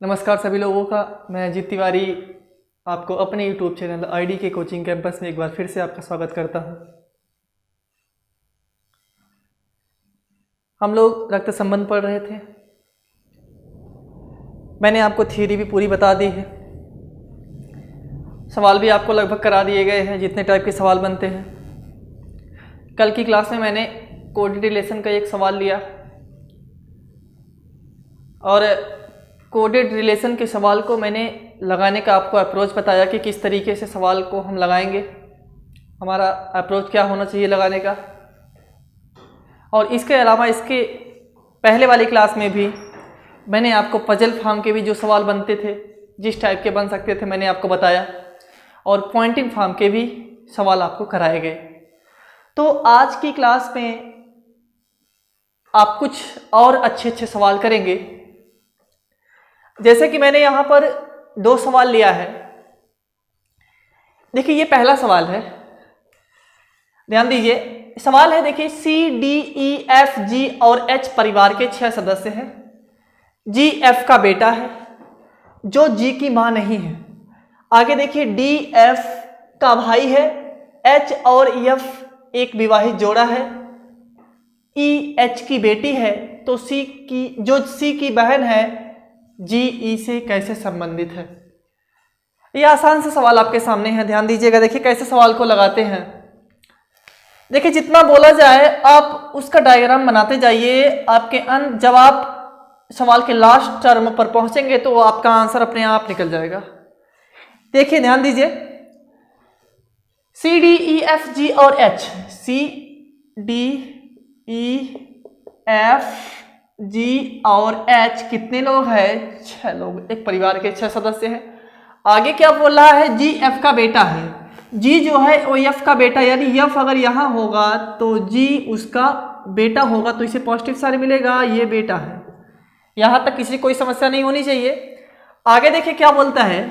नमस्कार सभी लोगों का। मैं अजीत तिवारी आपको अपने YouTube चैनल आईडी के कोचिंग कैंपस में एक बार फिर से आपका स्वागत करता हूं। हम लोग रक्त संबंध पढ़ रहे थे। मैंने आपको थियरी भी पूरी बता दी है, सवाल भी आपको लगभग करा दिए गए हैं जितने टाइप के सवाल बनते हैं। कल की क्लास में मैंने कोडेड रिलेशन का एक सवाल लिया और कोडेड रिलेशन के सवाल को मैंने लगाने का आपको अप्रोच बताया कि किस तरीके से सवाल को हम लगाएंगे, हमारा अप्रोच क्या होना चाहिए लगाने का। और इसके अलावा इसके पहले वाली क्लास में भी मैंने आपको पजल फॉर्म के भी जो सवाल बनते थे, जिस टाइप के बन सकते थे, मैंने आपको बताया और पॉइंटिंग फॉर्म के भी सवाल आपको कराए गए। तो आज की क्लास में आप कुछ और अच्छे अच्छे सवाल करेंगे। जैसे कि मैंने यहाँ पर दो सवाल लिया है। देखिए ये पहला सवाल है, ध्यान दीजिए। सवाल है, देखिए CDEFG और H परिवार के 6 सदस्य हैं। G F का बेटा है जो G की मां नहीं है। आगे देखिए D F का भाई है, H और F एक विवाहित जोड़ा है, E H की बेटी है, तो C की बहन है G E से कैसे संबंधित है। यह आसान सा सवाल आपके सामने है, ध्यान दीजिएगा। देखिए कैसे सवाल को लगाते हैं। देखिए जितना बोला जाए आप उसका डायग्राम बनाते जाइए। आपके अंत जब आप सवाल के लास्ट टर्म पर पहुंचेंगे तो आपका आंसर अपने आप निकल जाएगा। देखिए ध्यान दीजिए, C D E F G और H, C D E F G और H कितने लोग हैं? 6 लोग, एक परिवार के 6 सदस्य हैं। आगे क्या बोल रहा है? G F का बेटा है। G जो है वो F का बेटा, यानी F अगर यहाँ होगा तो G उसका बेटा होगा, तो इसे पॉजिटिव साइन मिलेगा, ये बेटा है। यहाँ तक किसी कोई समस्या नहीं होनी चाहिए। आगे देखिए क्या बोलता है,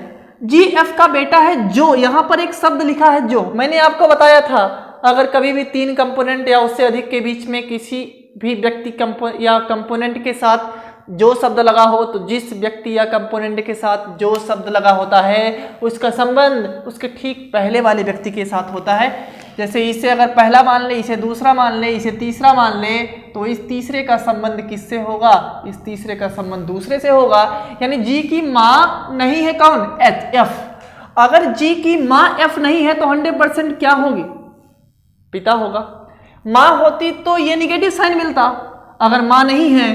G F का बेटा है जो, यहाँ पर एक शब्द लिखा है जो। मैंने आपको बताया था अगर कभी भी 3 कंपोनेंट या उससे अधिक के बीच में किसी भी व्यक्ति या कंपोनेंट के साथ जो शब्द लगा हो, तो जिस व्यक्ति या कंपोनेंट के साथ जो शब्द लगा होता है उसका संबंध उसके ठीक पहले वाले व्यक्ति के साथ होता है। जैसे इसे अगर पहला मान ले, इसे दूसरा मान ले, इसे तीसरा मान ले, तो इस तीसरे का संबंध किससे होगा? इस तीसरे का संबंध दूसरे से होगा। यानी G की मां नहीं है कौन? F। अगर G की मां F नहीं है तो 100% क्या होगी? पिता होगा। मां होती तो ये निगेटिव साइन मिलता, अगर मां नहीं है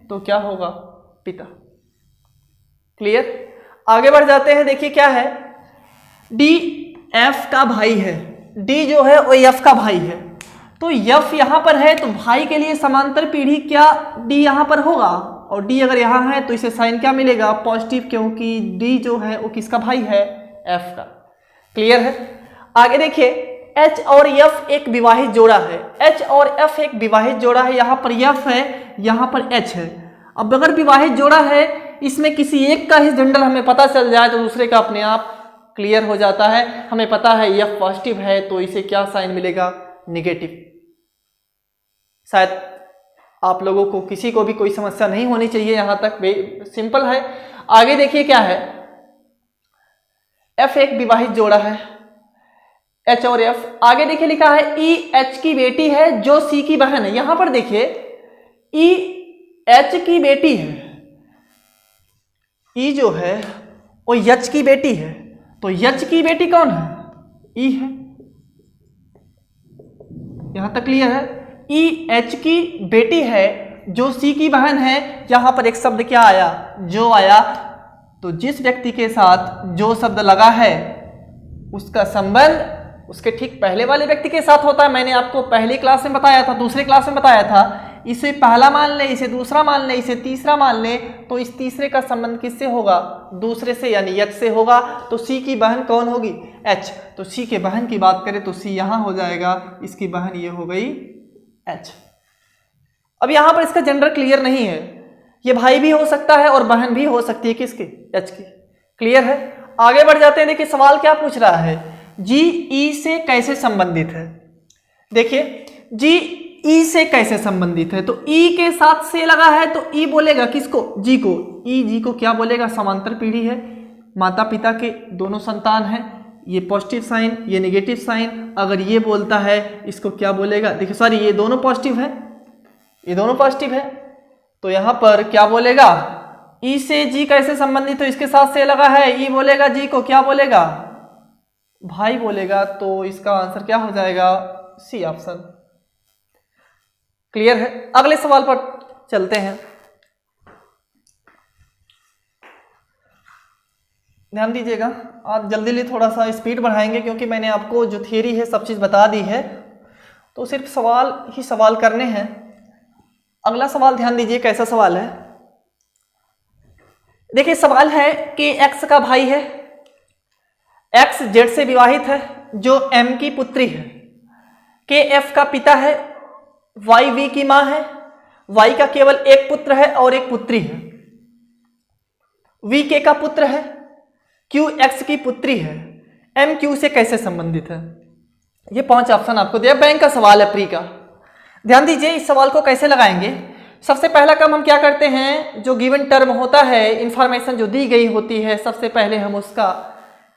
तो क्या होगा? पिता। क्लियर? आगे बढ़ जाते हैं। देखिए क्या है, D F का भाई है। D जो है वो F का भाई है, तो F यहां पर है तो भाई के लिए समांतर पीढ़ी क्या D यहां पर होगा, और D अगर यहां है तो इसे साइन क्या मिलेगा? पॉजिटिव, क्योंकि D जो है वो किसका भाई है? F का। क्लियर है? आगे देखिए H और F एक विवाहित जोड़ा है। H और F एक विवाहित जोड़ा है, यहाँ पर F है, यहाँ पर H है। अब अगर विवाहित जोड़ा है, इसमें किसी एक का ही जेंडर हमें पता चल जाए तो दूसरे का अपने आप क्लियर हो जाता है। हमें पता है F पॉजिटिव है तो इसे क्या साइन मिलेगा? निगेटिव। शायद आप लोगों को किसी को भी कोई समस्या नहीं होनी चाहिए, यहाँ तक सिंपल है। आगे देखिए क्या है, F एक विवाहित जोड़ा है, H और F। आगे देखिए लिखा है E H की बेटी है जो C की बहन है। यहां पर देखिए E H की बेटी है, E जो है वो H की बेटी है, तो H की बेटी कौन है? E है। यहां तक क्लियर है? E H की बेटी है जो C की बहन है। यहां पर एक शब्द क्या आया? जो आया। तो जिस व्यक्ति के साथ जो शब्द लगा है उसका संबंध उसके ठीक पहले वाले व्यक्ति के साथ होता है। मैंने आपको पहली क्लास में बताया था, दूसरी क्लास में बताया था, इसे पहला मान ले, इसे दूसरा मान ले, इसे तीसरा मान ले, तो इस तीसरे का संबंध किससे होगा? दूसरे से, यानी H से होगा। तो C की बहन कौन होगी? H। तो C के बहन की बात करें तो C यहां हो जाएगा, इसकी बहन ये हो गई H। अब यहां पर इसका जेंडर क्लियर नहीं है, ये भाई भी हो सकता है और बहन भी हो सकती है, किसकी? H की। क्लियर है? आगे बढ़ जाते हैं। देखिए सवाल क्या पूछ रहा है, G E से कैसे संबंधित है। देखिए G ई से कैसे संबंधित है, तो ई के साथ से लगा है तो ई बोलेगा किसको, जी को। ई जी को क्या बोलेगा, समांतर पीढ़ी है, माता पिता के दोनों संतान हैं, ये पॉजिटिव साइन ये नेगेटिव साइन। अगर ये बोलता है इसको क्या बोलेगा, देखिए सॉरी ये दोनों पॉजिटिव है, ये दोनों पॉजिटिव है, तो यहां पर क्या बोलेगा, ई से जी कैसे संबंधित, तो इसके साथ से लगा है, ई बोलेगा जी को क्या बोलेगा, भाई बोलेगा। तो इसका आंसर क्या हो जाएगा, सी ऑप्शन। क्लियर है। अगले सवाल पर चलते हैं। ध्यान दीजिएगा, आप जल्दी जल्दी थोड़ा सा स्पीड बढ़ाएंगे क्योंकि मैंने आपको जो थियरी है सब चीज बता दी है, तो सिर्फ सवाल ही सवाल करने हैं। अगला सवाल ध्यान दीजिए कैसा सवाल है। देखिए सवाल है कि एक्स का भाई है, एक्स जेड से विवाहित है, जो एम की पुत्री है, के एफ का पिता है, वाई वी की मां है, वाई का केवल एक पुत्र है और एक पुत्री है, वी के का पुत्र है, क्यू एक्स की पुत्री है, एम क्यू से कैसे संबंधित है। ये 5 ऑप्शन आपको दिया, बैंक का सवाल है, प्री का। ध्यान दीजिए इस सवाल को कैसे लगाएंगे। सबसे पहला काम हम क्या करते हैं, जो गिवन टर्म होता है, इंफॉर्मेशन जो दी गई होती है, सबसे पहले हम उसका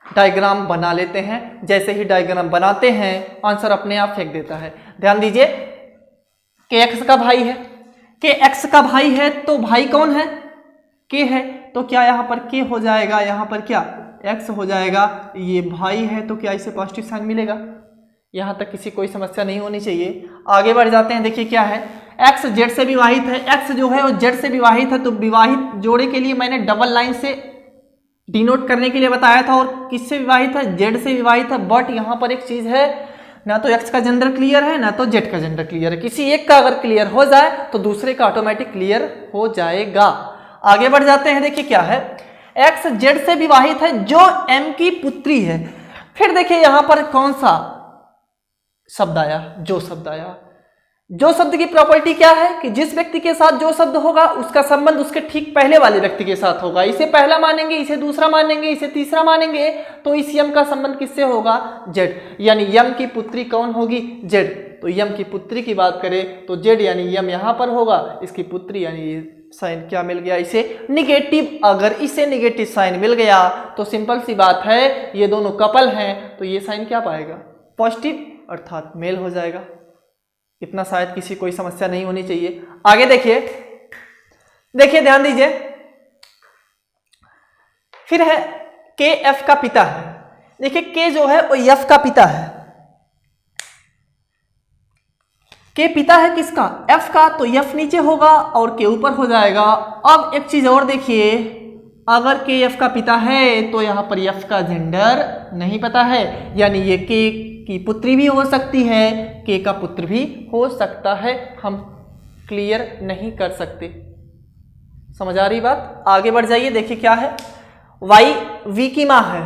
डायग्राम बना लेते हैं। जैसे ही डायग्राम बनाते हैं आंसर अपने आप फेंक देता है। ध्यान दीजिए के एक्स का भाई है, के एक्स का भाई है तो भाई कौन है, के है, तो क्या यहाँ पर के हो जाएगा, यहाँ पर क्या एक्स हो जाएगा, ये भाई है तो क्या इसे पॉजिटिव साइन मिलेगा। यहाँ तक किसी कोई समस्या नहीं होनी चाहिए। आगे बढ़ जाते हैं। देखिए क्या है, एक्स जेड से विवाहित है, एक्स जो है वो जेड से विवाहित है, तो विवाहित जोड़े के लिए मैंने डबल लाइन से डिनोट करने के लिए बताया था, और किससे विवाहित है, जेड से विवाहित है। बट यहाँ पर एक चीज है, ना तो एक्स का जेंडर क्लियर है ना तो जेड का जेंडर क्लियर है। किसी एक का अगर क्लियर हो जाए तो दूसरे का ऑटोमेटिक क्लियर हो जाएगा। आगे बढ़ जाते हैं। देखिए क्या है, एक्स जेड से विवाहित है जो एम की पुत्री है। फिर देखिए यहां पर कौन सा शब्द आया, जो शब्द आया। जो शब्द की प्रॉपर्टी क्या है कि जिस व्यक्ति के साथ जो शब्द होगा उसका संबंध उसके ठीक पहले वाले व्यक्ति के साथ होगा। इसे पहला मानेंगे, इसे दूसरा मानेंगे, इसे तीसरा मानेंगे, तो इस यम का संबंध किससे होगा, जेड। यानी यम की पुत्री कौन होगी, जेड। तो यम की पुत्री की बात करें तो जेड यानी यम यहां पर होगा, इसकी पुत्री यानी साइन क्या मिल गया इसे, निगेटिव। अगर इसे निगेटिव साइन मिल गया तो सिंपल सी बात है, ये दोनों कपल हैं तो ये साइन क्या पाएगा, पॉजिटिव, अर्थात मेल हो जाएगा। इतना शायद किसी कोई समस्या नहीं होनी चाहिए। आगे देखिए, देखिए ध्यान दीजिए, फिर है के एफ का पिता है। देखिए के जो है वो एफ का पिता है, के पिता है किसका, एफ का, तो एफ नीचे होगा और के ऊपर हो जाएगा। अब एक चीज और देखिए, अगर के एफ का पिता है तो यहां पर एफ का जेंडर नहीं पता है, यानी ये के की पुत्री भी हो सकती है, के का पुत्र भी हो सकता है, हम क्लियर नहीं कर सकते। समझ आ रही बात। आगे बढ़ जाइए। देखिए क्या है, वाई वी की मां है,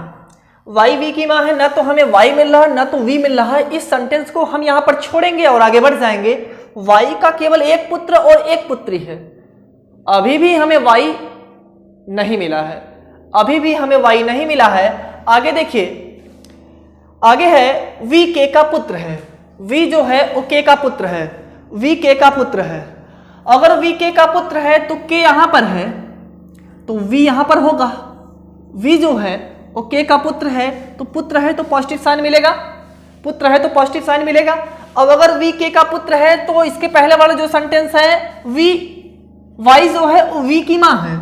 वाई वी की मां है, ना तो हमें वाई मिल रहा है ना तो वी मिल रहा है। इस सेंटेंस को हम यहां पर छोड़ेंगे और आगे बढ़ जाएंगे। वाई का केवल एक पुत्र और एक पुत्री है, अभी भी हमें वाई नहीं मिला है, अभी भी हमें वाई नहीं मिला है। आगे देखिए, आगे है वी के का पुत्र है, वी जो है वो के का पुत्र है, वी के का पुत्र है। अगर वी के का पुत्र है तो के यहां पर है तो वी यहां पर होगा। वी जो है वो के का पुत्र है, तो पुत्र है तो पॉजिटिव साइन मिलेगा, पुत्र है तो पॉजिटिव साइन मिलेगा। अब अगर वी के का पुत्र है तो इसके पहले वाला जो सेंटेंस है, वी वाई जो है वो वी की मां है।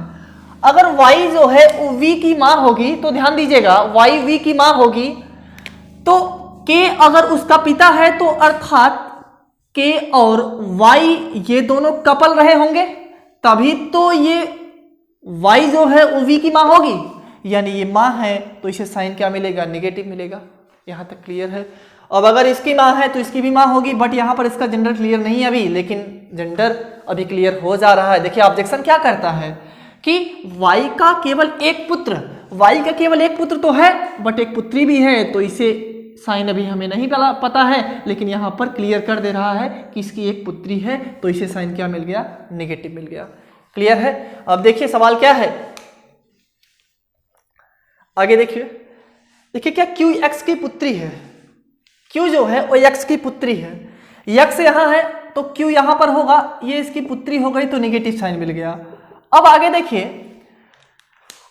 अगर वाई जो है वो वी की मां होगी तो ध्यान दीजिएगा, वाई वी की मां होगी तो के अगर उसका पिता है तो अर्थात के और वाई ये दोनों कपल रहे होंगे, तभी तो ये वाई जो है वो वी की मां होगी, यानी ये मां है तो इसे साइन क्या मिलेगा, नेगेटिव मिलेगा। यहां तक क्लियर है। अब अगर इसकी मां है तो इसकी भी मां होगी, बट यहां पर इसका जेंडर क्लियर नहीं है अभी, लेकिन जेंडर अभी क्लियर हो जा रहा है। देखिए ऑब्जेक्शन क्या करता है कि वाई का केवल एक पुत्र, वाई का केवल एक पुत्र तो है बट एक पुत्री भी है, तो इसे साइन अभी हमें नहीं पता है, लेकिन यहां पर क्लियर कर दे रहा है कि इसकी एक पुत्री है, तो इसे साइन क्या मिल गया, नेगेटिव मिल गया। क्लियर है। अब देखिए सवाल क्या है, आगे देखिए। देखिए क्या क्यू एक्स की पुत्री है, क्यू जो है वो एक्स की पुत्री है, एक्स यहां है तो Q यहां पर होगा, ये इसकी पुत्री हो गई तो नेगेटिव साइन मिल गया। अब आगे देखिए,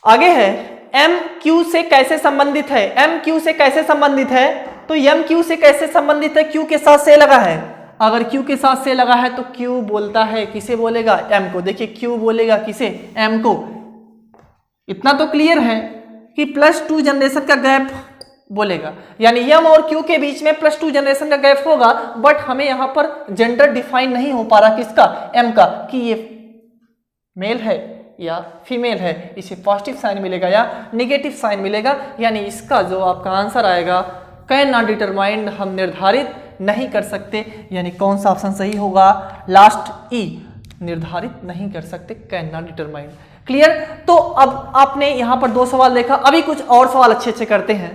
आगे है M Q से कैसे संबंधित है, M Q से कैसे संबंधित है, तो M Q से कैसे संबंधित है, Q के साथ से लगा है। अगर Q के साथ से लगा है तो Q बोलता है, किसे बोलेगा, M को। देखिए Q बोलेगा किसे, M को। इतना तो क्लियर है कि +2 जनरेशन का गैप बोलेगा, यानी M और Q के बीच में +2 जनरेशन का गैप होगा। बट हमें यहां पर जेंडर डिफाइन नहीं हो पा रहा, किसका, M का, कि ये मेल है या फीमेल है। इसे पॉजिटिव साइन मिलेगा या नेगेटिव साइन मिलेगा, यानी इसका जो आपका आंसर आएगा कैन नॉट डिटरमाइंड, हम निर्धारित नहीं कर सकते। यानी कौन सा ऑप्शन सही होगा, लास्ट ई, निर्धारित नहीं कर सकते, कैन नॉट डिटरमाइंड। क्लियर। तो अब आपने यहां पर 2 सवाल देखा, अभी कुछ और सवाल अच्छे अच्छे करते हैं।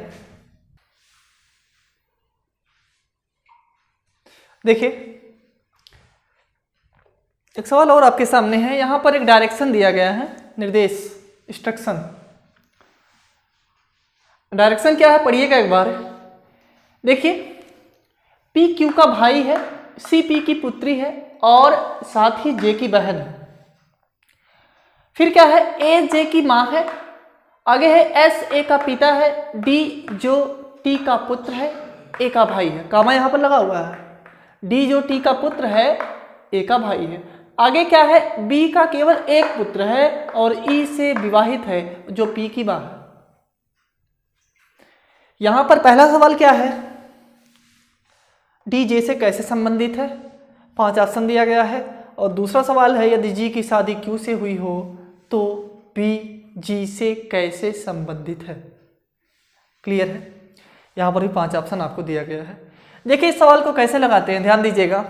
देखिए एक सवाल और आपके सामने है, यहां पर एक डायरेक्शन दिया गया है, निर्देश, इंस्ट्रक्शन। डायरेक्शन क्या है, पढ़िएगा एक बार। देखिए P Q का भाई है, C P की पुत्री है और साथ ही J की बहन है। फिर क्या है, A J की मां है, आगे है S A का पिता है, D जो T का पुत्र है, A का भाई है। कामा यहां पर लगा हुआ है, D जो T का पुत्र है, A का भाई है। आगे क्या है, B का केवल एक पुत्र है और E से विवाहित है जो P की मां है। यहां पर पहला सवाल क्या है, D J से कैसे संबंधित है, 5 ऑप्शन दिया गया है। और दूसरा सवाल है, यदि G की शादी Q से हुई हो तो B G से कैसे संबंधित है। क्लियर है, यहां पर भी 5 ऑप्शन आपको दिया गया है। देखिए इस सवाल को कैसे लगाते हैं, ध्यान दीजिएगा।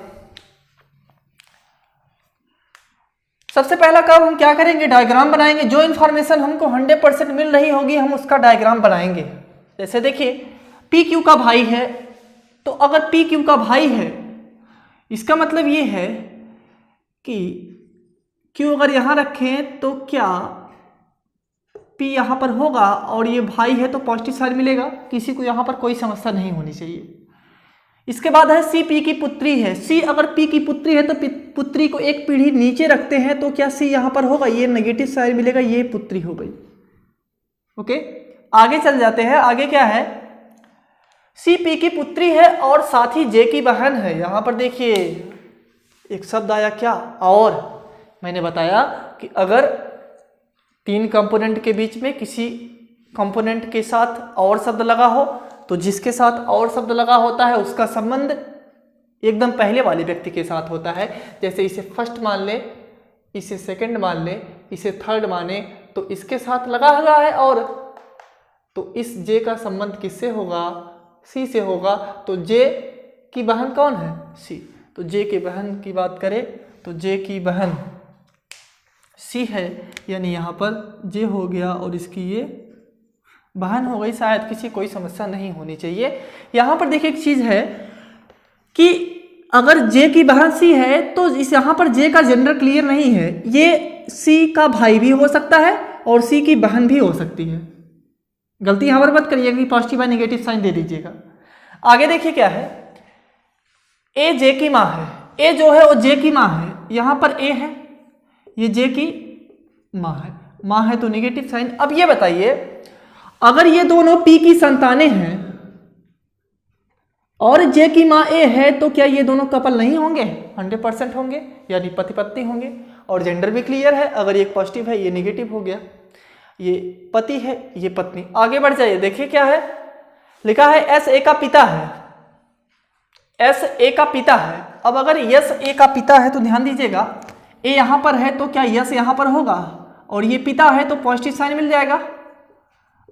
सबसे पहला काम हम क्या करेंगे, डायग्राम बनाएंगे। जो इन्फॉर्मेशन हमको 100% मिल रही होगी हम उसका डायग्राम बनाएंगे। जैसे देखिए P Q का भाई है, तो अगर P Q का भाई है इसका मतलब ये है कि Q अगर यहां रखें तो क्या P यहां पर होगा और ये भाई है तो पॉजिटिव साइन मिलेगा, किसी को यहां पर कोई समस्या नहीं होनी चाहिए। इसके बाद है C P की पुत्री है, C अगर P की पुत्री है तो पुत्री को एक पीढ़ी नीचे रखते हैं तो क्या C यहां पर होगा, ये नेगेटिव साइन मिलेगा, ये पुत्री हो गई। ओके, आगे चल जाते हैं। आगे क्या है, C P की पुत्री है और साथ ही J की बहन है। यहां पर देखिए एक शब्द आया क्या, और। मैंने बताया कि अगर 3 कंपोनेंट के बीच में किसी कंपोनेंट के साथ और शब्द लगा हो तो जिसके साथ और शब्द लगा होता है उसका संबंध एकदम पहले वाले व्यक्ति के साथ होता है। जैसे इसे फर्स्ट मान ले, इसे सेकंड मान ले, इसे थर्ड माने, तो इसके साथ लगा हुआ है और, तो इस J का संबंध किससे होगा, C से होगा। तो J की बहन कौन है, C। तो J की बहन की बात करें तो J की बहन C है, यानी यहाँ पर J हो गया और इसकी ये बहन हो गई। शायद किसी कोई समस्या नहीं होनी चाहिए। यहाँ पर देखिए एक चीज़ है कि अगर J की बहन C है तो इस यहाँ पर J का जेंडर क्लियर नहीं है, ये C का भाई भी हो सकता है और C की बहन भी हो सकती है। गलती यहाँ पर मत करिएगा कि पॉजिटिव या नेगेटिव साइन दे दीजिएगा। आगे देखिए क्या है, A J की माँ है, A जो है वो J की माँ है। यहाँ पर A है, ये J की माँ है तो नेगेटिव साइन। अब ये बताइए अगर ये दोनों P की संतानें हैं और J की माँ A है तो क्या ये दोनों कपल नहीं होंगे, 100% होंगे, यानी पति पत्नी होंगे। और जेंडर भी क्लियर है, अगर ये पॉजिटिव है ये नेगेटिव हो गया, ये पति है ये पत्नी। आगे बढ़ जाइए, देखिए क्या है लिखा है, S A का पिता है, S A का पिता है। अब अगर यस A का पिता है तो ध्यान दीजिएगा A यहां पर है तो क्या यस यहां पर होगा, और ये पिता है तो पॉजिटिव साइन मिल जाएगा।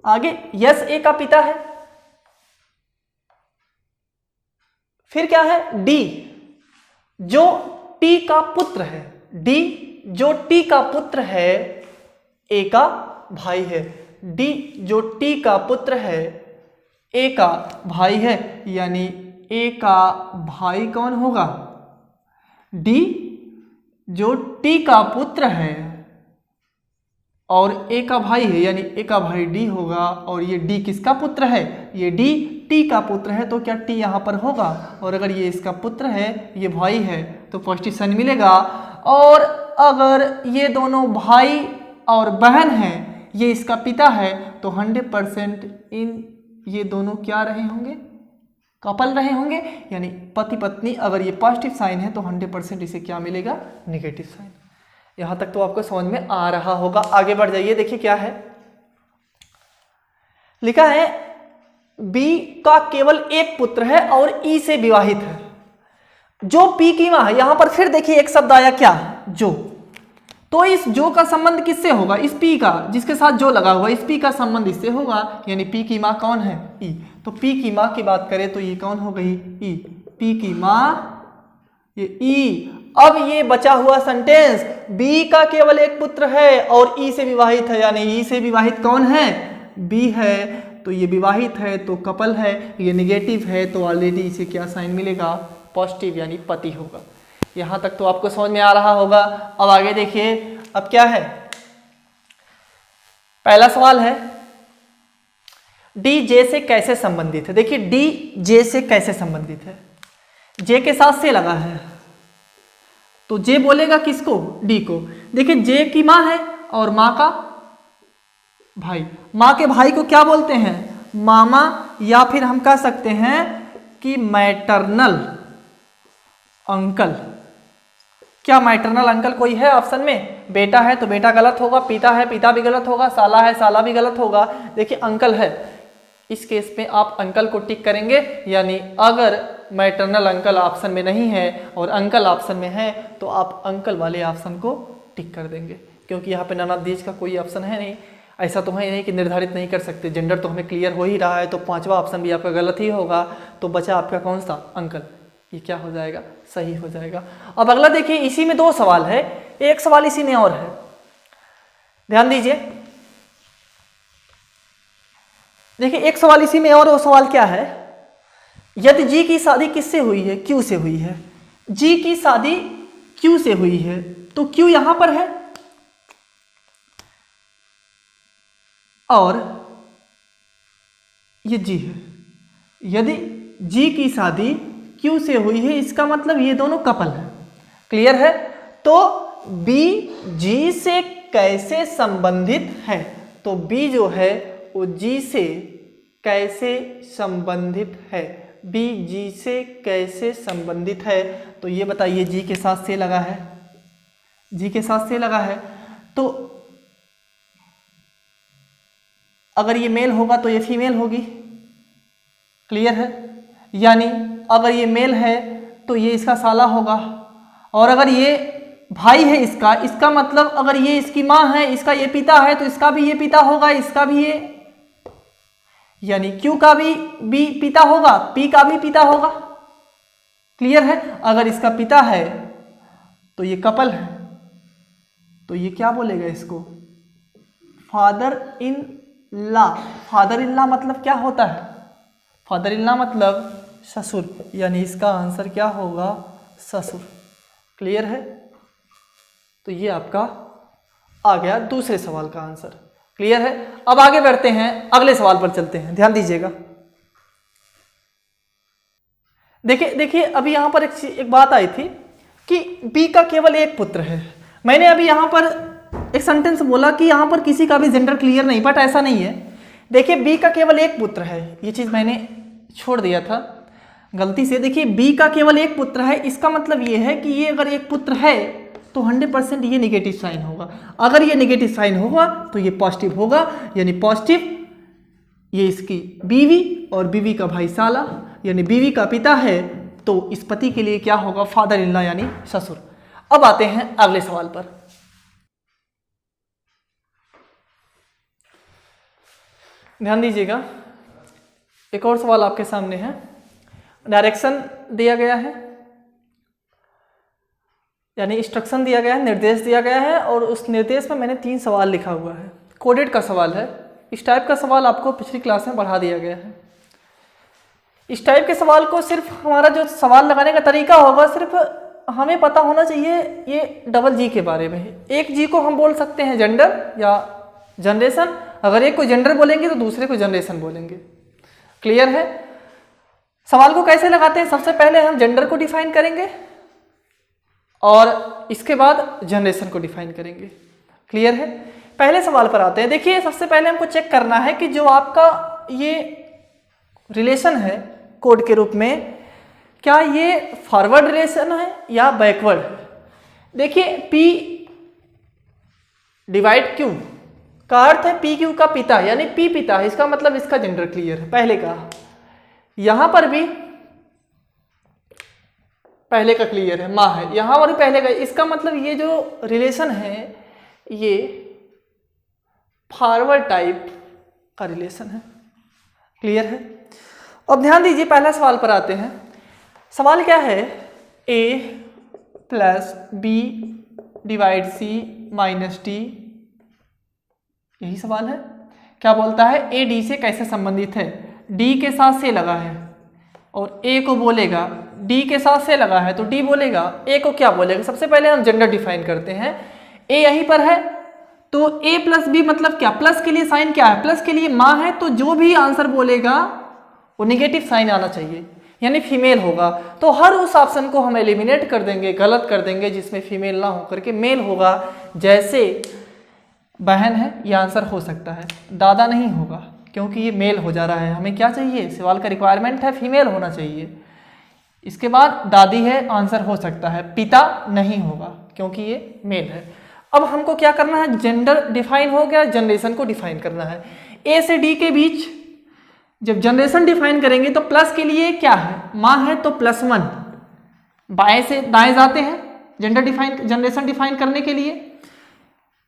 आगे यस A का पिता है, फिर क्या है D जो T का पुत्र है, D जो T का पुत्र है A का भाई है, D जो T का पुत्र है A का भाई है, यानी A का भाई कौन होगा, D जो T का पुत्र है और A का भाई है, यानी A का भाई D होगा। और ये D किसका पुत्र है, ये D T का पुत्र है, तो क्या T यहाँ पर होगा। और अगर ये इसका पुत्र है, ये भाई है, तो पॉजिटिव साइन मिलेगा। और अगर ये दोनों भाई और बहन हैं, ये इसका पिता है, तो 100% ये दोनों क्या रहे होंगे, कपल रहे होंगे, यानी पति पत्नी। अगर ये पॉजिटिव साइन है तो 100% इसे क्या मिलेगा, नेगेटिव साइन। यहां तक तो आपको समझ में आ रहा होगा। आगे बढ़ जाइए, देखिए क्या है लिखा है, बी का केवल एक पुत्र है और ई से विवाहित है। जो पी की मां है, यहां पर फिर देखिए एक शब्द आया क्या, जो। तो इस जो का संबंध किससे होगा, इस पी का, जिसके साथ जो लगा हुआ, इस पी का संबंध इससे होगा, यानी पी की मां कौन है, ई। तो पी की मां की बात करें तो ये कौन हो गई, ई। पी की मां ये ई। अब ये बचा हुआ सेंटेंस, बी का केवल एक पुत्र है और ई से विवाहित है, यानी ई से विवाहित कौन है, बी है। तो ये विवाहित है तो कपल है, ये निगेटिव है तो ऑलरेडी इसे क्या साइन मिलेगा, पॉजिटिव, यानी पति होगा। यहां तक तो आपको समझ में आ रहा होगा। अब आगे देखिए, अब क्या है, पहला सवाल है, डी जे से कैसे संबंधित है। देखिए डी जे से कैसे संबंधित है, जे के साथ से लगा है, तो जे बोलेगा किसको, डी को। देखिए जे की मां है और मां का भाई, मां के भाई को क्या बोलते हैं, मामा, या फिर हम कह सकते हैं कि मैटरनल अंकल। क्या मैटरनल अंकल कोई है ऑप्शन में, बेटा है तो बेटा गलत होगा, पिता है पिता भी गलत होगा, साला है साला भी गलत होगा। देखिए अंकल है, इस केस में आप अंकल को टिक करेंगे, यानी अगर मैटरनल अंकल ऑप्शन में नहीं है और अंकल ऑप्शन में है तो आप अंकल वाले ऑप्शन को टिक कर देंगे, क्योंकि यहाँ पे ननादीज का कोई ऑप्शन है नहीं। ऐसा तो है नहीं कि निर्धारित नहीं कर सकते, जेंडर तो हमें क्लियर हो ही रहा है, तो पांचवा ऑप्शन भी आपका गलत ही होगा। तो बचा आपका कौन सा, अंकल। ये क्या हो जाएगा, सही हो जाएगा। अब अगला देखिए, इसी में दो सवाल है, एक सवाल इसी में और है, ध्यान दीजिए। देखिए एक सवाल इसी में और, वो सवाल क्या है, यदि जी की शादी किससे हुई है, क्यू से हुई है। जी की शादी क्यू से हुई है, तो क्यू यहां पर है और ये जी है। यदि जी की शादी क्यू से हुई है, इसका मतलब ये दोनों कपल है, क्लियर है। तो बी जी से कैसे संबंधित है, तो बी जो है वो जी से कैसे संबंधित है, बी जी से कैसे संबंधित है। तो ये बताइए, जी के साथ से लगा है, जी के साथ से लगा है, तो अगर ये मेल होगा तो ये फीमेल होगी, क्लियर है। यानी अगर ये मेल है तो ये इसका साला होगा, और अगर ये भाई है इसका, इसका मतलब अगर ये इसकी माँ है, इसका ये पिता है, तो इसका भी ये पिता होगा, इसका भी ये, यानी क्यू का भी पिता होगा, पी का भी पिता होगा, क्लियर है। अगर इसका पिता है तो ये कपल है, तो ये क्या बोलेगा इसको, father in La. Father in ला मतलब क्या होता है, फादर इन ला मतलब ससुर, यानी इसका आंसर क्या होगा, ससुर, क्लियर है। तो ये आपका आ गया दूसरे सवाल का आंसर, क्लियर है। अब आगे बढ़ते हैं, अगले सवाल पर चलते हैं, ध्यान दीजिएगा। देखिए अभी यहां पर एक बात आई थी कि बी का केवल एक पुत्र है। मैंने अभी यहां पर एक सेंटेंस बोला कि यहां पर किसी का भी जेंडर क्लियर नहीं, बट ऐसा नहीं है। देखिए बी का केवल एक पुत्र है, ये चीज मैंने छोड़ दिया था गलती से। देखिए बी का केवल एक पुत्र है, इसका मतलब ये है कि ये अगर एक पुत्र है तो 100% ये नेगेटिव साइन होगा। अगर ये नेगेटिव साइन होगा तो ये पॉजिटिव होगा, यानी पॉजिटिव, ये इसकी बीवी और बीवी का भाई साला, यानी बीवी का पिता है, तो इस पति के लिए क्या होगा, फादर इन लॉ, यानी ससुर। अब आते हैं अगले सवाल पर। ध्यान दीजिएगा, एक और सवाल आपके सामने है। डायरेक्शन दिया गया है, यानी इंस्ट्रक्शन दिया गया है, निर्देश दिया गया है, और उस निर्देश में मैंने 3 सवाल लिखा हुआ है, कोडेड का सवाल है। इस टाइप का सवाल आपको पिछली क्लास में पढ़ा दिया गया है। इस टाइप के सवाल को सिर्फ हमारा जो सवाल लगाने का तरीका होगा, सिर्फ हमें पता होना चाहिए ये डबल जी के बारे में। एक जी को हम बोल सकते हैं जेंडर या जनरेशन, अगर एक को जेंडर बोलेंगे तो दूसरे को जनरेशन बोलेंगे, क्लियर है। सवाल को कैसे लगाते हैं, सबसे पहले हम जेंडर को डिफाइन करेंगे, और इसके बाद जनरेशन को डिफाइन करेंगे। क्लियर है? पहले सवाल पर आते हैं। देखिए सबसे पहले हमको चेक करना है कि जो आपका ये रिलेशन है कोड के रूप में, क्या ये फॉरवर्ड रिलेशन है या बैकवर्ड। देखिए P डिवाइड Q का अर्थ है P Q का पिता, यानी P पिता है, इसका मतलब इसका जेंडर क्लियर है पहले का। यहां पर भी पहले का क्लियर है, माँ है, यहां पर भी पहले का, इसका मतलब ये जो रिलेशन है ये फॉरवर्ड टाइप का रिलेशन है। क्लियर है? अब ध्यान दीजिए पहला सवाल पर आते हैं। सवाल क्या है, a plus B divide C minus D, यही सवाल है। क्या बोलता है, a d से कैसे संबंधित है, d के साथ से लगा है और a को बोलेगा, d के साथ से लगा है तो d बोलेगा, a को क्या बोलेगा। सबसे पहले हम जेंडर डिफाइन करते हैं। a यहीं पर है तो a प्लस बी मतलब क्या, प्लस के लिए साइन क्या है, प्लस के लिए माँ है, तो जो भी आंसर बोलेगा वो निगेटिव साइन आना चाहिए, यानी फीमेल होगा। तो हर उस ऑप्शन को हम एलिमिनेट कर देंगे, गलत कर देंगे जिसमें फीमेल ना होकर के मेल होगा। जैसे बहन है, ये आंसर हो सकता है, दादा नहीं होगा क्योंकि ये मेल हो जा रहा है। हमें क्या चाहिए, सवाल का रिक्वायरमेंट है फीमेल होना चाहिए। इसके बाद दादी है, आंसर हो सकता है, पिता नहीं होगा क्योंकि ये मेल है। अब हमको क्या करना है, जेंडर डिफाइन हो गया, जनरेशन को डिफाइन करना है। ए से डी के बीच जब जनरेशन डिफाइन करेंगे तो प्लस के लिए क्या है, माँ है तो +1, बाएं से दाएं जाते हैं जनरेशन डिफाइन करने के लिए।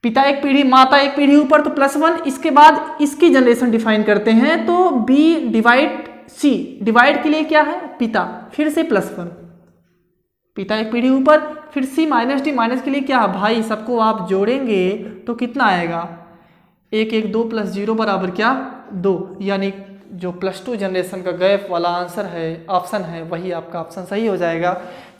पिता एक पीढ़ी, माता एक पीढ़ी ऊपर तो +1, इसके बाद इसकी जनरेशन डिफाइन करते हैं तो बी डिवाइड सी, डिवाइड के लिए क्या है, पिता, फिर से +1, पिता एक पीढ़ी ऊपर, फिर सी माइनस डी, माइनस के लिए क्या है भाई, सबको आप जोड़ेंगे तो कितना आएगा, 1 1 2 + 0 बराबर क्या 2, यानी जो +2 जनरेशन का गैप वाला आंसर है, ऑप्शन है, वही आपका ऑप्शन सही हो जाएगा।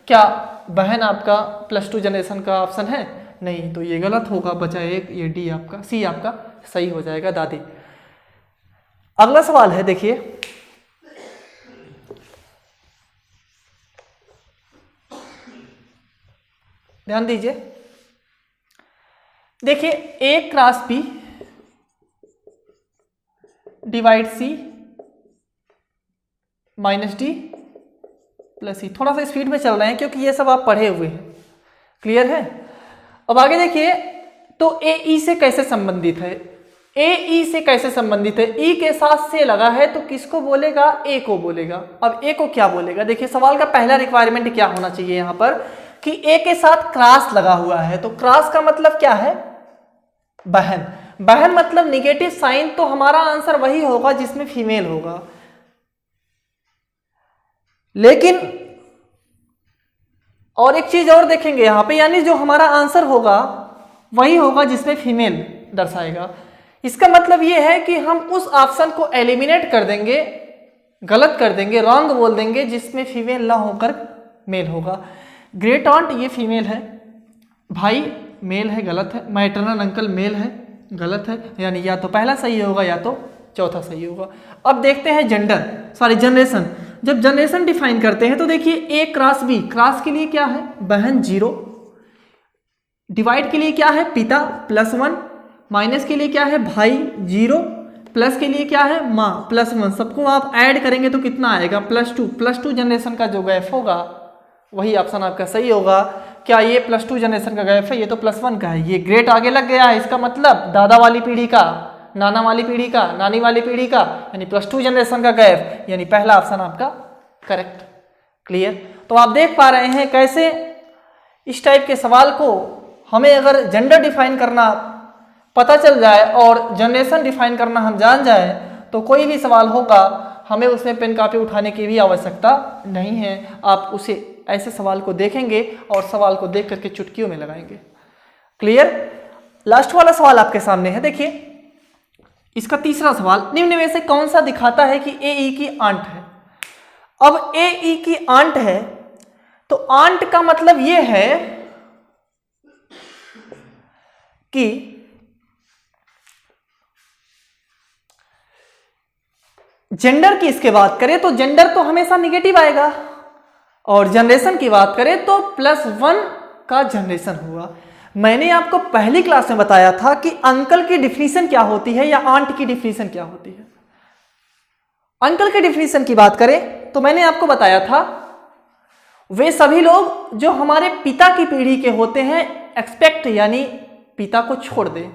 क्या बहन आपका +2 जनरेशन का ऑप्शन है, नहीं, तो ये गलत होगा, बचा एक, ये डी आपका, सी आपका सही हो जाएगा, दादी। अगला सवाल है, देखिए ध्यान दीजिए। देखिए A cross B divide C minus D plus C. थोड़ा सा स्पीड में चल रहे हैं क्योंकि ये सब आप पढ़े हुए हैं। क्लियर है? अब आगे देखिए, तो ए ई से कैसे संबंधित है, ए ई से कैसे संबंधित है, ई के साथ से लगा है तो किसको बोलेगा, ए को बोलेगा। अब ए को क्या बोलेगा, देखिए सवाल का पहला रिक्वायरमेंट क्या होना चाहिए यहाँ पर कि ए के साथ क्रॉस लगा हुआ है, तो क्रॉस का मतलब क्या है, बहन, बहन मतलब निगेटिव साइन, तो हमारा आंसर वही होगा जिसमें फीमेल होगा। लेकिन और एक चीज और देखेंगे यहां पे, यानी जो हमारा आंसर होगा वही होगा जिसमें फीमेल दर्शाएगा। इसका मतलब ये है कि हम उस ऑप्शन को एलिमिनेट कर देंगे, गलत कर देंगे, रॉन्ग बोल देंगे जिसमें फीमेल ना होकर मेल होगा। ग्रेट ऑन्ट ये फीमेल है, भाई मेल है, गलत है, मैटरनल अंकल मेल है, गलत है, यानी या तो पहला सही होगा या तो चौथा सही होगा। अब देखते हैं जनरेशन। जब जनरेशन डिफाइन करते हैं तो देखिए ए क्रॉस बी, क्रॉस के लिए क्या है, बहन 0, डिवाइड के लिए क्या है, पिता +1, माइनस के लिए क्या है, भाई 0, प्लस के लिए क्या है, माँ +1। सबको आप ऐड करेंगे तो कितना आएगा, +2 जनरेशन का जो गैप होगा वही ऑप्शन आपका सही होगा। क्या ये +2 जनरेशन का गैप है, ये तो +1 का है, ये ग्रेट आगे लग गया है, इसका मतलब दादा वाली पीढ़ी का, नाना वाली पीढ़ी का, नानी वाली पीढ़ी का, यानी +2 जनरेशन का गैप, यानी पहला ऑप्शन आपका करेक्ट। क्लियर? तो आप देख पा रहे हैं कैसे इस टाइप के सवाल को हमें अगर जेंडर डिफाइन करना पता चल जाए और जनरेशन डिफाइन करना हम जान जाए तो कोई भी सवाल होगा हमें उसमें पेन कापी उठाने की भी आवश्यकता नहीं है। आप उसे ऐसे सवाल को देखेंगे और सवाल को देख करके चुटकियों में लगाएंगे। क्लियर? लास्ट वाला सवाल आपके सामने है, देखिए इसका तीसरा सवाल, निम्न में से कौन सा दिखाता है कि ए ई की आंट है। अब ए ई की आंट है तो आंट का मतलब यह है कि जेंडर की इसके बात करें तो जेंडर तो हमेशा निगेटिव आएगा, और जनरेशन की बात करें तो +1 का जनरेशन हुआ। मैंने आपको पहली क्लास में बताया था कि अंकल की डिफिनीशन क्या होती है या आंट की डिफिनीशन क्या होती है। अंकल की डिफिनीशन की बात करें तो मैंने आपको बताया था वे सभी लोग जो हमारे पिता की पीढ़ी के होते हैं, एक्सपेक्ट यानी पिता को छोड़ दें,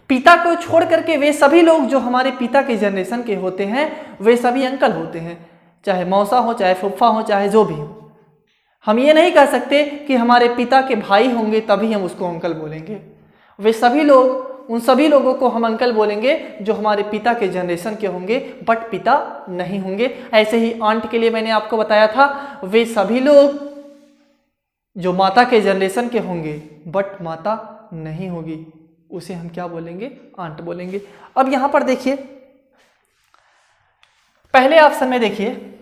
पिता को छोड़ करके वे सभी लोग जो हमारे पिता के जनरेशन के होते हैं वे सभी अंकल होते हैं, चाहे मौसा हो, चाहे फूफा हो, चाहे जो भी हो। हम ये नहीं कह सकते कि हमारे पिता के भाई होंगे तभी हम उसको अंकल बोलेंगे। वे सभी लोग, उन सभी लोगों को हम अंकल बोलेंगे जो हमारे पिता के जनरेशन के होंगे बट पिता नहीं होंगे। ऐसे ही आंट के लिए मैंने आपको बताया था वे सभी लोग जो माता के जनरेशन के होंगे बट माता नहीं होगी, उसे हम क्या बोलेंगे? आंट बोलेंगे। अब यहां पर देखिए, पहले ऑप्शन में देखिए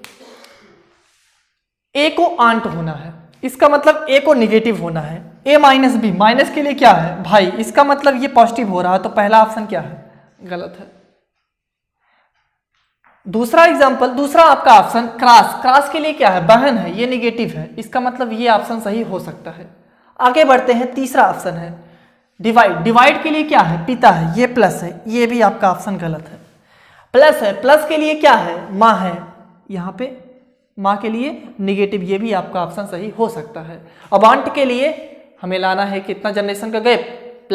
ए को आंट होना है, इसका मतलब ए को निगेटिव होना है। ए माइनस बी, माइनस के लिए क्या है? भाई, इसका मतलब ये पॉजिटिव हो रहा है, तो पहला ऑप्शन क्या है? गलत है। दूसरा एग्जांपल, दूसरा आपका ऑप्शन क्रॉस, क्रॉस के लिए क्या है? बहन है, ये निगेटिव है, इसका मतलब ये ऑप्शन सही हो सकता है। आगे बढ़ते हैं, तीसरा ऑप्शन है डिवाइड, डिवाइड के लिए क्या है? पिता है, ये प्लस है, ये भी आपका ऑप्शन गलत है। प्लस है, प्लस के लिए क्या है? माँ है, यहाँ पे माँ के लिए निगेटिव, ये भी आपका ऑप्शन सही हो सकता है। अब आंट के लिए हमें लाना है कितना जनरेशन का गैप?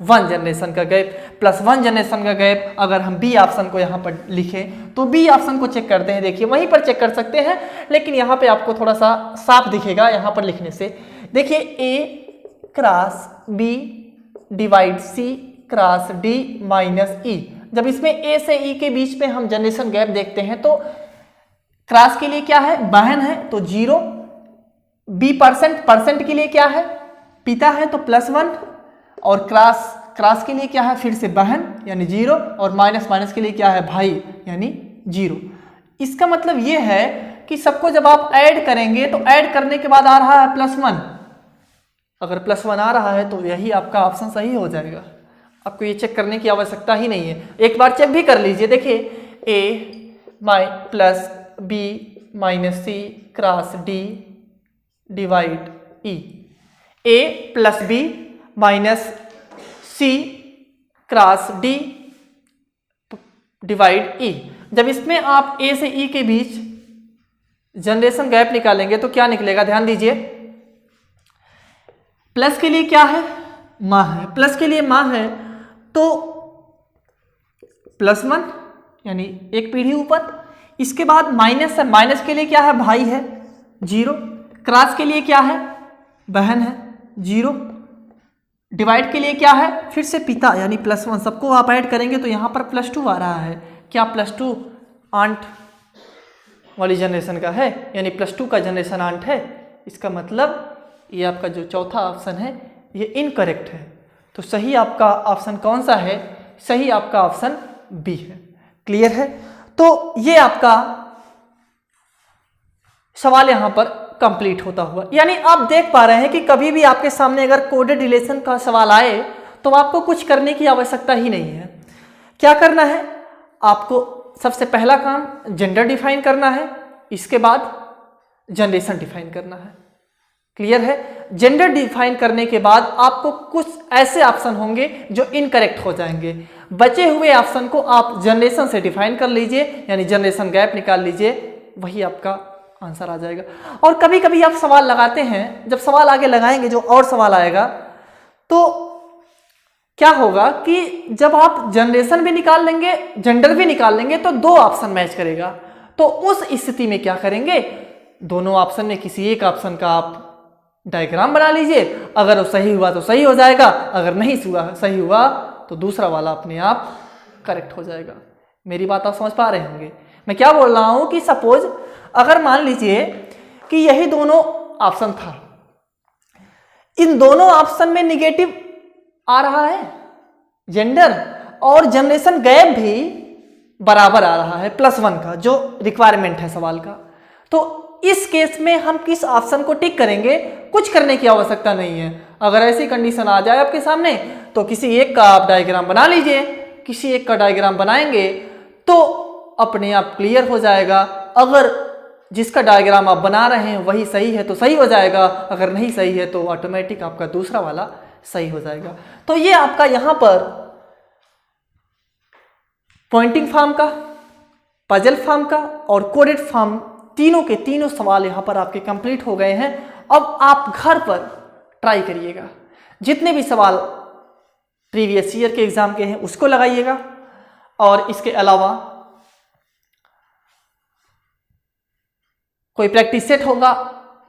+1 जनरेशन का गैप, +1 जनरेशन का गैप। अगर हम बी ऑप्शन को यहाँ पर लिखें तो बी ऑप्शन को चेक करते हैं, देखिए वहीं पर चेक कर सकते हैं, लेकिन यहाँ पे आपको थोड़ा सा साफ दिखेगा यहाँ पर लिखने से। देखिए ए क्रॉस बी डिवाइड सी क्रॉस डी माइनस ई। जब इसमें ए से ई के बीच में हम जनरेशन गैप देखते हैं तो क्रॉस के लिए क्या है? बहन है तो 0, बी परसेंट के लिए क्या है? पिता है तो +1, और क्रॉस के लिए क्या है? फिर से बहन यानी 0, और माइनस के लिए क्या है? भाई यानी 0। इसका मतलब ये है कि सबको जब आप ऐड करेंगे तो ऐड करने के बाद आ रहा है +1, अगर +1 आ रहा है तो यही आपका ऑप्शन सही हो जाएगा। आपको ये चेक करने की आवश्यकता ही नहीं है, एक बार चेक भी कर लीजिए। देखिए ए प्लस बी माइनस सी क्रॉस डी डिवाइड ई, ए प्लस बी माइनस सी क्रॉस डी डिवाइड ई। जब इसमें आप ए से ई के बीच जनरेशन गैप निकालेंगे तो क्या निकलेगा? ध्यान दीजिए, प्लस के लिए क्या है? माँ है, प्लस के लिए माँ है तो +1 यानी एक पीढ़ी ऊपर। इसके बाद माइनस है, माइनस के लिए क्या है? भाई है 0, क्रॉस के लिए क्या है? बहन है 0, डिवाइड के लिए क्या है? फिर से पिता यानी +1। सबको आप ऐड करेंगे तो यहाँ पर +2 आ रहा है। क्या +2 आंट वाली जनरेशन का है, यानी +2 का जनरेशन आंट है? इसका मतलब ये आपका जो चौथा ऑप्शन है ये इनकरेक्ट है। तो सही आपका ऑप्शन कौन सा है? सही आपका ऑप्शन बी है। क्लियर है? तो ये आपका सवाल यहां पर कंप्लीट होता हुआ, यानी आप देख पा रहे हैं कि कभी भी आपके सामने अगर कोडेड रिलेशन का सवाल आए तो आपको कुछ करने की आवश्यकता ही नहीं है। क्या करना है? आपको सबसे पहला काम जेंडर डिफाइन करना है, इसके बाद जनरेशन डिफाइन करना है। क्लियर है? जेंडर डिफाइन करने के बाद आपको कुछ ऐसे ऑप्शन होंगे जो इनकरेक्ट हो जाएंगे। बचे हुए ऑप्शन को आप जनरेशन से डिफाइन कर लीजिए, यानी जनरेशन गैप निकाल लीजिए, वही आपका आंसर आ जाएगा। और कभी कभी आप सवाल लगाते हैं, जब सवाल आगे लगाएंगे जो और सवाल आएगा तो क्या होगा कि जब आप जनरेशन भी निकाल लेंगे, जेंडर भी निकाल लेंगे तो 2 ऑप्शन मैच करेगा। तो उस स्थिति में क्या करेंगे? दोनों ऑप्शन में किसी एक ऑप्शन का आप डायग्राम बना लीजिए, अगर वो सही हुआ तो सही हो जाएगा, अगर नहीं सही हुआ तो दूसरा वाला अपने आप करेक्ट हो जाएगा। मेरी बात आप समझ पा रहे होंगे मैं क्या बोल रहा हूं कि सपोज अगर मान लीजिए कि यही दोनों ऑप्शन था, इन दोनों ऑप्शन में निगेटिव आ रहा है जेंडर, और जनरेशन गैप भी बराबर आ रहा है +1 का, जो रिक्वायरमेंट है सवाल का, तो इस केस में हम किस ऑप्शन को टिक करेंगे? कुछ करने की आवश्यकता नहीं है। अगर ऐसी कंडीशन आ जाए आपके सामने तो किसी एक का आप डायग्राम बना लीजिए, किसी एक का डायग्राम बनाएंगे तो अपने आप क्लियर हो जाएगा। अगर जिसका डायग्राम आप बना रहे हैं वही सही है तो सही हो जाएगा, अगर नहीं सही है तो ऑटोमेटिक आपका दूसरा वाला सही हो जाएगा। तो ये आपका यहां पर पॉइंटिंग फॉर्म का, पजल फॉर्म का और कोडेड फॉर्म तीनों के तीनों सवाल यहां पर आपके कंप्लीट हो गए हैं। अब आप घर पर ट्राई करिएगा, जितने भी सवाल प्रीवियस ईयर के एग्जाम के हैं उसको लगाइएगा, और इसके अलावा कोई प्रैक्टिस सेट होगा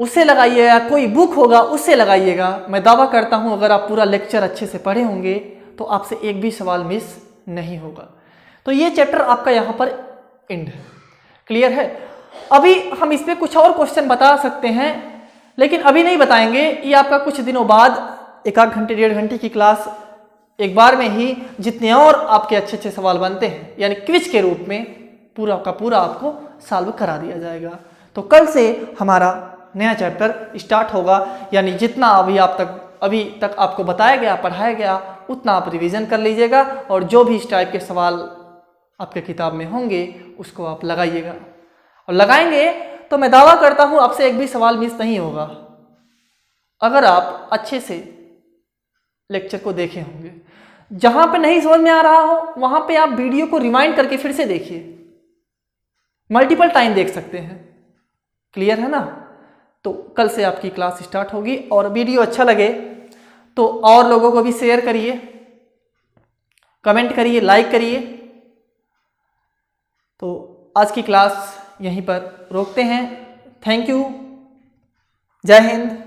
उससे लगाइएगा, कोई बुक होगा उससे लगाइएगा। मैं दावा करता हूं अगर आप पूरा लेक्चर अच्छे से पढ़े होंगे तो आपसे एक भी सवाल मिस नहीं होगा। तो ये चैप्टर आपका यहां पर एंड है, क्लियर है। अभी हम इस पे कुछ और क्वेश्चन बता सकते हैं, लेकिन अभी नहीं बताएंगे। ये आपका कुछ दिनों बाद 1 घंटे 1.5 घंटे की क्लास एक बार में ही जितने और आपके अच्छे अच्छे सवाल बनते हैं यानी क्विज के रूप में पूरा का पूरा आपको सॉल्व करा दिया जाएगा। तो कल से हमारा नया चैप्टर स्टार्ट होगा, यानी जितना अभी तक आपको बताया गया, पढ़ाया गया, उतना आप रिवीजन कर लीजिएगा, और जो भी इस टाइप के सवाल आपके किताब में होंगे उसको आप लगाइएगा। और लगाएंगे तो मैं दावा करता हूं आपसे एक भी सवाल मिस नहीं होगा, अगर आप अच्छे से लेक्चर को देखे होंगे। जहां पे नहीं समझ में आ रहा हो वहां पे आप वीडियो को रिवाइंड करके फिर से देखिए, मल्टीपल टाइम देख सकते हैं, क्लियर है ना। तो कल से आपकी क्लास स्टार्ट होगी, और वीडियो अच्छा लगे तो और लोगों को भी शेयर करिए, कमेंट करिए, लाइक करिए। तो आज की क्लास यहीं पर रोकते हैं। थैंक यू, जय हिंद।